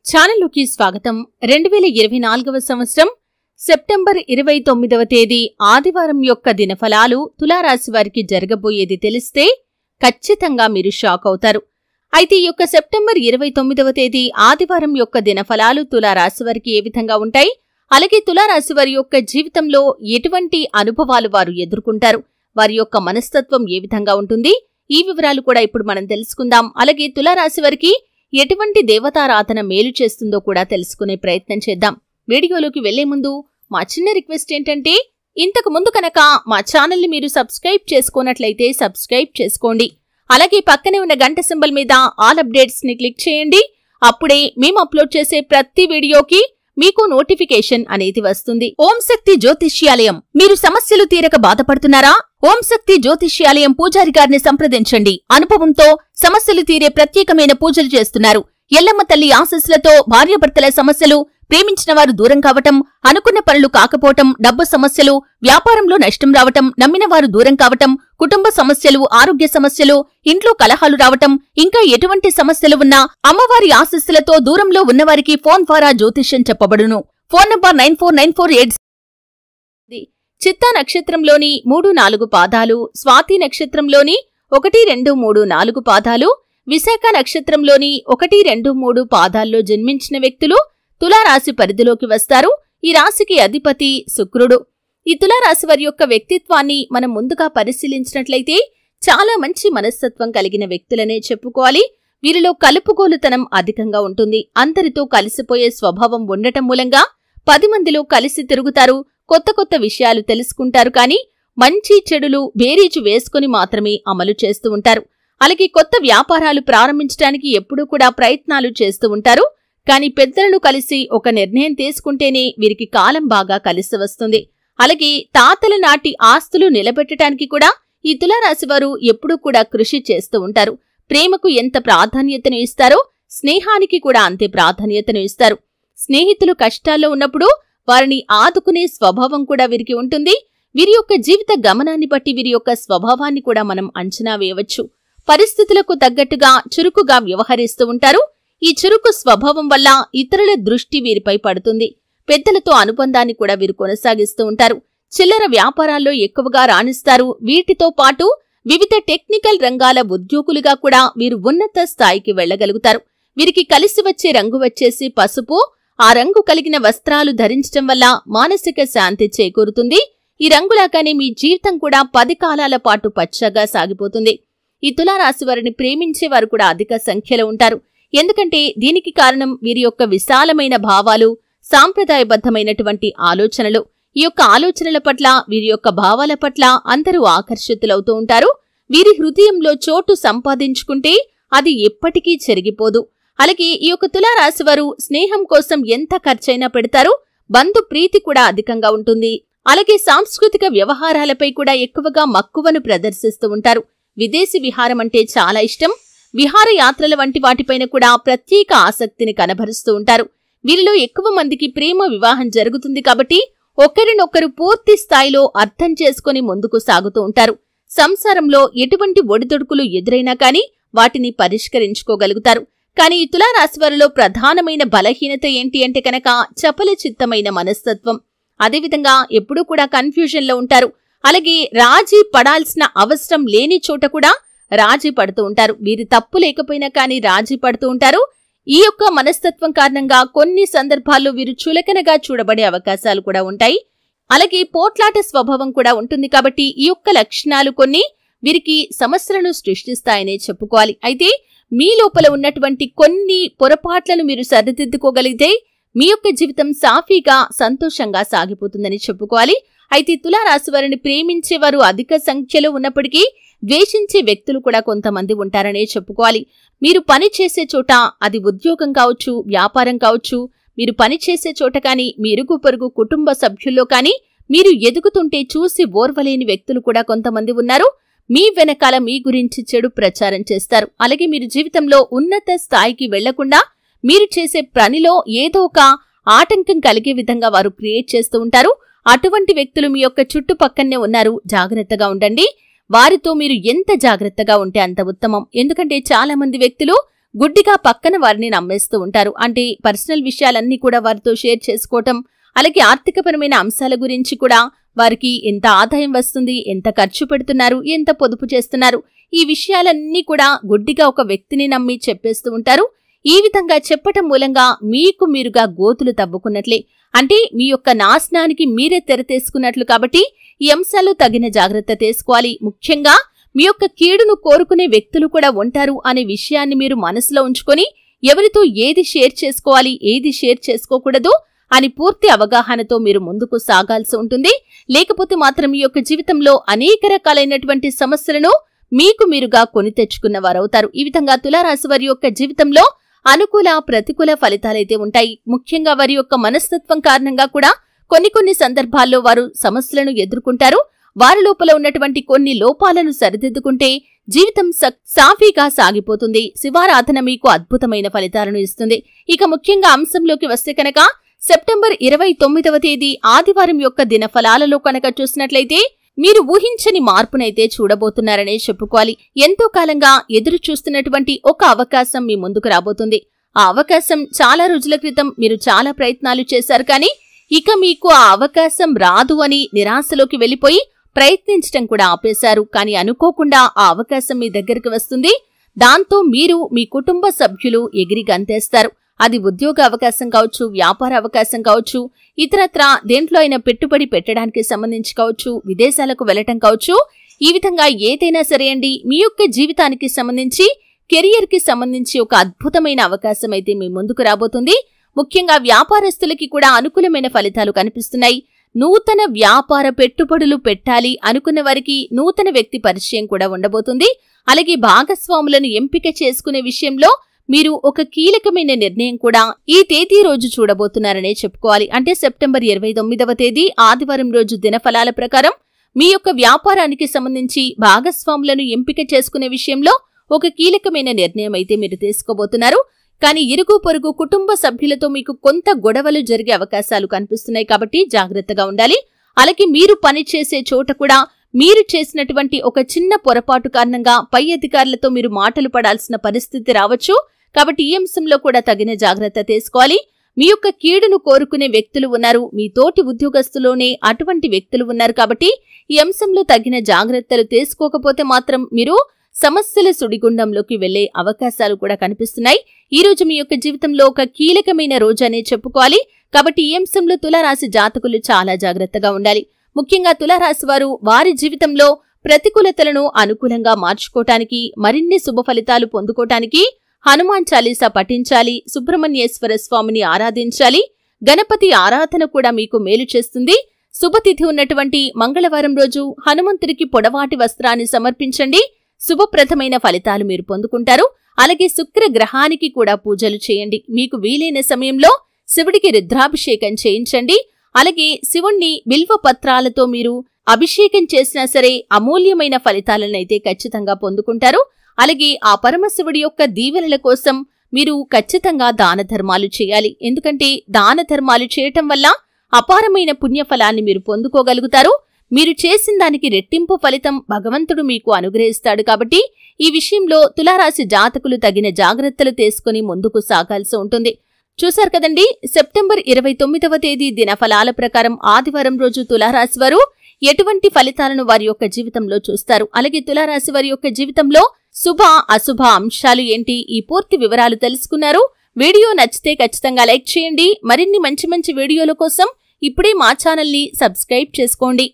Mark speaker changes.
Speaker 1: ఛానల్లోకి స్వాగతం. 2024వ సంవత్సరం సెప్టెంబర్ 29వ తేదీ ఆదివారం యొక్క దినఫలాలు తులారాశి వారికి జరగబోయేది తెలిస్తే ఖచ్చితంగా మీరు షాక్ అవుతారు. అయితే ఈ యొక్క సెప్టెంబర్ 29వ తేదీ ఆదివారం యొక్క దినఫలాలు తులారాశి వారికి ఏ విధంగా ఉంటాయి, అలాగే తులారాశి వారి యొక్క జీవితంలో ఎటువంటి అనుభవాలు వారు ఎదుర్కొంటారు, వారి యొక్క మనస్తత్వం ఏ విధంగా ఉంటుంది, ఈ వివరాలు కూడా ఇప్పుడు మనం తెలుసుకుందాం. అలాగే తులారాశి వారికి ఎటువంటి దేవతారాధన మేలు చేస్తుందో కూడా తెలుసుకునే ప్రయత్నం చేద్దాం. వీడియోలోకి వెళ్లే ముందు మా చిన్న రిక్వెస్ట్ ఏంటంటే, ఇంతకు ముందు కనుక మా ఛానల్ని మీరు సబ్స్క్రైబ్ చేసుకోనట్లయితే సబ్స్క్రైబ్ చేసుకోండి. అలాగే పక్కనే ఉన్న గంట సింబల్ మీద ఆల్ అప్డేట్స్ ని క్లిక్ చేయండి. అప్పుడే మేము అప్లోడ్ చేసే ప్రతి వీడియోకి మీకు నోటిఫికేషన్ అనేది వస్తుంది. ఓం శక్తి జ్యోతిష్యాలయం. మీరు సమస్యలు తీరక బాధపడుతున్నారా? ఓం శక్తి జ్యోతిష్యాలయం పూజారి గారిని సంప్రదించండి. అనుభవంతో సమస్యలు తీరే ప్రత్యేకమైన పూజలు చేస్తున్నారు. ఎల్లమ్మ తల్లి ఆశీస్సులతో భార్యాభర్తల సమస్యలు, ప్రేమించిన వారు దూరం కావటం, అనుకున్న పనులు కాకపోవటం, డబ్బు సమస్యలు, వ్యాపారంలో నష్టం రావటం, నమ్మిన వారు దూరం కావటం, కుటుంబ సమస్యలు, ఆరోగ్య సమస్యలు, ఇంట్లో కలహాలు రావటం, ఇంకా ఎటువంటి సమస్యలు ఉన్నా అమ్మవారి ఆశీస్సులతో దూరంలో ఉన్నవారికి ఫోన్ ద్వారా జ్యోతిష్యం చెప్పబడును. Phone number 949488. చిత్తా నక్షత్రంలోని 3-4 పాదాలు, స్వాతి నక్షత్రంలోని 1-2-3-4 పాదాలు, విశాఖ నక్షత్రంలోని 1-2-3 పాదాల్లో జన్మించిన వ్యక్తులు తులారాశి పరిధిలోకి వస్తారు. ఈ రాశికి అధిపతి శుక్రుడు. ఈ తులారాశి వారి యొక్క వ్యక్తిత్వాన్ని మనం ముందుగా పరిశీలించినట్లయితే చాలా మంచి మనస్తత్వం కలిగిన వ్యక్తులనే చెప్పుకోవాలి. వీరిలో కలుపుగోలుతనం అధికంగా ఉంటుంది. అందరితో కలిసిపోయే స్వభావం ఉండటం మూలంగా 10 మందిలో కలిసి తిరుగుతారు. కొత్త కొత్త విషయాలు తెలుసుకుంటారు. కానీ మంచి చెడులు బేరీజు వేసుకుని మాత్రమే అమలు చేస్తూ ఉంటారు. అలాగే కొత్త వ్యాపారాలు ప్రారంభించడానికి ఎప్పుడూ కూడా ప్రయత్నాలు చేస్తూ ఉంటారు. కానీ పెద్దలను కలిసి ఒక నిర్ణయం తీసుకుంటేనే వీరికి కాలం బాగా కలిసి వస్తుంది. అలాగే తాతల నాటి ఆస్తులు నిలబెట్టడానికి కూడా ఈ తులారాశి వారు ఎప్పుడూ కూడా కృషి చేస్తూ ఉంటారు. ప్రేమకు ఎంత ప్రాధాన్యతను ఇస్తారో స్నేహానికి కూడా అంతే ప్రాధాన్యతను ఇస్తారు. స్నేహితులు కష్టాల్లో ఉన్నప్పుడు వారిని ఆదుకునే స్వభావం కూడా వీరికి ఉంటుంది. వీరి యొక్క జీవిత గమనాన్ని బట్టి వీరి యొక్క స్వభావాన్ని కూడా మనం అంచనా వేయవచ్చు. పరిస్థితులకు తగ్గట్టుగా చురుకుగా వ్యవహరిస్తూ ఉంటారు. ఈ చురుకు స్వభావం వల్ల ఇతరుల దృష్టి వీరిపై పడుతుంది. పెద్దలతో అనుబంధాన్ని కూడా వీరు కొనసాగిస్తూ ఉంటారు. చిల్లర వ్యాపారాల్లో ఎక్కువగా రాణిస్తారు. వీటితో పాటు వివిధ టెక్నికల్ రంగాల ఉద్యోగులుగా కూడా వీరు ఉన్నత స్థాయికి వెళ్లగలుగుతారు. వీరికి కలిసి వచ్చే రంగు వచ్చేసి పసుపు. ఆ రంగు కలిగిన వస్త్రాలు ధరించడం వల్ల మానసిక శాంతి చేకూరుతుంది. ఈ రంగులాగానే మీ జీవితం కూడా 10 కాలాల పాటు పచ్చగా సాగిపోతుంది. ఈ తులారాశి వారిని ప్రేమించే వారు కూడా అధిక సంఖ్యలో ఉంటారు. ఎందుకంటే దీనికి కారణం వీరి యొక్క విశాలమైన భావాలు, సాంప్రదాయబద్ధమైనటువంటి ఆలోచనలు. ఈ యొక్క ఆలోచనల పట్ల, వీరి యొక్క భావాల పట్ల అందరూ ఆకర్షితులవుతూ ఉంటారు. వీరి హృదయంలో చోటు సంపాదించుకుంటే అది ఎప్పటికీ చెరిగిపోదు. అలాగే ఈ యొక్క తులారాశి వారు స్నేహం కోసం ఎంత ఖర్చైనా పెడతారు. బంధు ప్రీతి కూడా అధికంగా ఉంటుంది. అలాగే సాంస్కృతిక వ్యవహారాలపై కూడా ఎక్కువగా మక్కువను ప్రదర్శిస్తూ ఉంటారు. విదేశీ విహారం అంటే చాలా ఇష్టం. విహారయాత్రల వంటి వాటిపైన కూడా ప్రత్యేక ఆసక్తిని కనబరుస్తూ ఉంటారు. వీరిలో ఎక్కువ మందికి ప్రేమ వివాహం జరుగుతుంది కాబట్టి ఒకరినొకరు పూర్తి స్థాయిలో అర్థం చేసుకుని ముందుకు సాగుతూ ఉంటారు. సంసారంలో ఎటువంటి ఒడిదుడుకులు ఎదురైనా కానీ వాటిని పరిష్కరించుకోగలుగుతారు. కానీ ఈ తులారాశి వారిలో ప్రధానమైన బలహీనత ఏంటి అంటే కనుక చపల చిత్తమైన మనస్తత్వం. అదేవిధంగా ఎప్పుడూ కూడా కన్ఫ్యూజన్లో ఉంటారు. అలాగే రాజీ పడాల్సిన అవసరం లేని చోట కూడా రాజీ పడుతూ ఉంటారు. వీరి తప్పు లేకపోయినా కానీ రాజీ పడుతూ ఉంటారు. ఈ యొక్క మనస్తత్వం కారణంగా కొన్ని సందర్భాల్లో వీరు చులకనగా చూడబడే అవకాశాలు కూడా ఉంటాయి. అలాగే పోట్లాట స్వభావం కూడా ఉంటుంది. కాబట్టి ఈ యొక్క లక్షణాలు కొన్ని వీరికి సమస్యలను సృష్టిస్తాయనే చెప్పుకోవాలి. అయితే మీ లోపల ఉన్నటువంటి కొన్ని పొరపాట్లను మీరు సరిదిద్దుకోగలిగితే మీ యొక్క జీవితం సాఫీగా సంతోషంగా సాగిపోతుందని చెప్పుకోవాలి. అయితే తులారాశి వారిని ప్రేమించేవారు అధిక సంఖ్యలో ఉన్నప్పటికీ ద్వేషించే వ్యక్తులు కూడా కొంతమంది ఉంటారనే చెప్పుకోవాలి. మీరు పని చేసే చోట, అది ఉద్యోగం కావచ్చు, వ్యాపారం కావచ్చు, మీరు పని చేసే చోట కానీ, మీ ఇరుగు పొరుగు కుటుంబ సభ్యుల్లో కానీ మీరు ఎదుగుతుంటే చూసి ఓర్వలేని వ్యక్తులు కూడా కొంతమంది ఉన్నారు. మీ వెనకాల మీ గురించి చెడు ప్రచారం చేస్తారు. అలాగే మీరు జీవితంలో ఉన్నత స్థాయికి వెళ్లకుండా మీరు చేసే పనిలో ఏదో ఒక ఆటంకం కలిగే విధంగా వారు క్రియేట్ చేస్తూ ఉంటారు. అటువంటి వ్యక్తులు మీ యొక్క చుట్టుపక్కనే ఉన్నారు. జాగ్రత్తగా ఉండండి. వారితో మీరు ఎంత జాగ్రత్తగా ఉంటే అంత ఉత్తమం. ఎందుకంటే చాలా మంది వ్యక్తులు గుడ్డిగా పక్కన వారిని నమ్మేస్తూ ఉంటారు. అంటే పర్సనల్ విషయాలన్నీ కూడా వారితో షేర్ చేసుకోవటం, అలాగే ఆర్థికపరమైన అంశాల గురించి కూడా వారికి ఎంత ఆదాయం వస్తుంది, ఎంత ఖర్చు పెడుతున్నారు, ఎంత పొదుపు చేస్తున్నారు, ఈ విషయాలన్నీ కూడా గుడ్డిగా ఒక వ్యక్తిని నమ్మి చెప్పేస్తూ ఉంటారు. ఈ విధంగా చెప్పటం మూలంగా మీకు మీరుగా గోతులు తవ్వుకున్నట్లే. అంటే మీ యొక్క నాశనానికి మీరే తెరతేసుకున్నట్లు. కాబట్టి ఈ అంశాలు తగిన జాగ్రత్త తీసుకోవాలి. ముఖ్యంగా మీ యొక్క కీడును కోరుకునే వ్యక్తులు కూడా ఉంటారు అనే విషయాన్ని మీరు మనసులో ఉంచుకొని ఎవరితో ఏది షేర్ చేసుకోవాలి, ఏది షేర్ చేసుకోకూడదు అని పూర్తి అవగాహనతో మీరు ముందుకు సాగాల్సి ఉంటుంది. లేకపోతే మాత్రం మీ యొక్క జీవితంలో అనేక రకాలైనటువంటి సమస్యలను మీకు మీరుగా కొని తెచ్చుకున్న వారవుతారు. ఈ విధంగా తులారాశి వారి యొక్క జీవితంలో అనుకూల ప్రతికూల ఫలితాలైతే ఉంటాయి. ముఖ్యంగా వారి యొక్క మనస్తత్వం కారణంగా కూడా కొన్ని సందర్భాల్లో వారు సమస్యలను ఎదుర్కొంటారు. వారి లోపల ఉన్నటువంటి కొన్ని లోపాలను సరిదిద్దుకుంటే జీవితం సాఫీగా సాగిపోతుంది. శివారాధన మీకు అద్భుతమైన ఫలితాలను ఇస్తుంది. ఇక ముఖ్యంగా అంశంలోకి వస్తే కనుక సెప్టెంబర్ 29వ తేదీ ఆదివారం యొక్క దినఫలాలలో కనుక చూసినట్లయితే మీరు ఊహించని మార్పునైతే చూడబోతున్నారనే చెప్పుకోవాలి. ఎంతో కాలంగా ఎదురు చూస్తున్నటువంటి ఒక అవకాశం మీ ముందుకు రాబోతుంది. ఆ అవకాశం చాలా రోజుల క్రితం మీరు చాలా ప్రయత్నాలు చేశారు, కానీ ఇక మీకు ఆ అవకాశం రాదు అని నిరాశలోకి వెళ్లిపోయి ప్రయత్నించడం కూడా ఆపేశారు. కానీ అనుకోకుండా ఆ అవకాశం మీ దగ్గరికి వస్తుంది. దాంతో మీరు మీ కుటుంబ సభ్యులు ఎగిరి గంతేస్తారు. అది ఉద్యోగ అవకాశం కావచ్చు, వ్యాపార అవకాశం కావచ్చు, ఇతరత్రా దేంట్లో అయినా పెట్టుబడి పెట్టడానికి సంబంధించి కావచ్చు, విదేశాలకు వెళ్లటం కావచ్చు. ఈ విధంగా ఏదైనా సరే అండి, మీ యొక్క జీవితానికి సంబంధించి, కెరియర్ కి సంబంధించి ఒక అద్భుతమైన అవకాశం అయితే మీ ముందుకు రాబోతుంది. ముఖ్యంగా వ్యాపారస్తులకి కూడా అనుకూలమైన ఫలితాలు కనిపిస్తున్నాయి. నూతన వ్యాపార పెట్టుబడులు పెట్టాలి అనుకున్న వారికి నూతన వ్యక్తి పరిచయం కూడా ఉండబోతుంది. అలాగే భాగస్వాములను ఎంపిక చేసుకునే విషయంలో మీరు ఒక కీలకమైన నిర్ణయం కూడా ఈ తేదీ రోజు చూడబోతున్నారనే చెప్పుకోవాలి. అంటే సెప్టెంబర్ 29వ తేదీ ఆదివారం రోజు దినఫలాల ప్రకారం మీ యొక్క వ్యాపారానికి సంబంధించి భాగస్వాములను ఎంపిక చేసుకునే విషయంలో ఒక కీలకమైన నిర్ణయం అయితే మీరు తీసుకోబోతున్నారు. కానీ ఇరుగు పొరుగు కుటుంబ సభ్యులతో మీకు కొంత గొడవలు జరిగే అవకాశాలు కనిపిస్తున్నాయి. కాబట్టి జాగ్రత్తగా ఉండాలి. అలాగే మీరు పనిచేసే చోట కూడా మీరు చేసినటువంటి ఒక చిన్న పొరపాటు కారణంగా పై అధికారులతో మీరు మాటలు పడాల్సిన పరిస్థితి రావచ్చు. కాబట్టి ఈ అంశంలో కూడా తగిన జాగ్రత్త తీసుకోవాలి. మీ యొక్క కీడును కోరుకునే వ్యక్తులు ఉన్నారు, మీ తోటి ఉద్యోగస్తులోనే అటువంటి వ్యక్తులు ఉన్నారు. కాబట్టి ఈ అంశంలో తగిన జాగ్రత్తలు తీసుకోకపోతే మాత్రం మీరు సమస్యల సుడిగుండంలోకి వెళ్లే అవకాశాలు కూడా కనిపిస్తున్నాయి. ఈ రోజు మీ యొక్క జీవితంలో ఒక కీలకమైన రోజు అనే చెప్పుకోవాలి. కాబట్టి ఈ అంశంలో తులారాశి జాతకులు చాలా జాగ్రత్తగా ఉండాలి. ముఖ్యంగా తులారాశి వారు వారి జీవితంలో ప్రతికూలతలను అనుకూలంగా మార్చుకోవటానికి, మరిన్ని శుభ ఫలితాలు పొందుకోవటానికి హనుమాన్ చాలీసా పఠించాలి, సుబ్రహ్మణ్యేశ్వర స్వామిని ఆరాధించాలి. గణపతి ఆరాధన కూడా మీకు మేలు చేస్తుంది. శుభతిథి ఉన్నటువంటి మంగళవారం రోజు హనుమంతుడికి పొడవాటి వస్త్రాన్ని సమర్పించండి. శుభప్రదమైన ఫలితాలు మీరు పొందుకుంటారు. అలాగే శుక్ర గ్రహానికి కూడా పూజలు చేయండి. మీకు వీలైన సమయంలో శివుడికి రుద్రాభిషేకం చేయించండి. అలాగే శివుణ్ణి బిల్వ పత్రాలతో మీరు అభిషేకం చేసినా సరే అమూల్యమైన ఫలితాలనైతే ఖచ్చితంగా పొందుకుంటారు. అలాగే ఆ పరమశివుడి యొక్క దీవెనల కోసం మీరు ఖచ్చితంగా దాన ధర్మాలు చేయాలి. ఎందుకంటే దాన ధర్మాలు చేయటం వల్ల అపారమైన పుణ్యఫలాన్ని మీరు పొందుకోగలుగుతారు. మీరు చేసిన దానికి రెట్టింపు ఫలితం భగవంతుడు మీకు అనుగ్రహిస్తాడు. కాబట్టి ఈ విషయంలో తులారాశి జాతకులు తగిన జాగ్రత్తలు తీసుకుని ముందుకు సాగాల్సి ఉంటుంది. చూశారు కదండి, సెప్టెంబర్ 29వ తేదీ దినఫలాల ప్రకారం ఆదివారం రోజు తులారాశి వారు ఎటువంటి ఫలితాలను వారి యొక్క జీవితంలో చూస్తారు, అలాగే తులారాశి వారి యొక్క జీవితంలో శుభ అశుభ అంశాలు ఏంటి, ఈ పూర్తి వివరాలు తెలుసుకున్నారు. వీడియో నచ్చితే ఖచ్చితంగా లైక్ చేయండి. మరిన్ని మంచి వీడియోల కోసం ఇప్పుడే మా ఛానల్ని సబ్స్క్రైబ్ చేసుకోండి.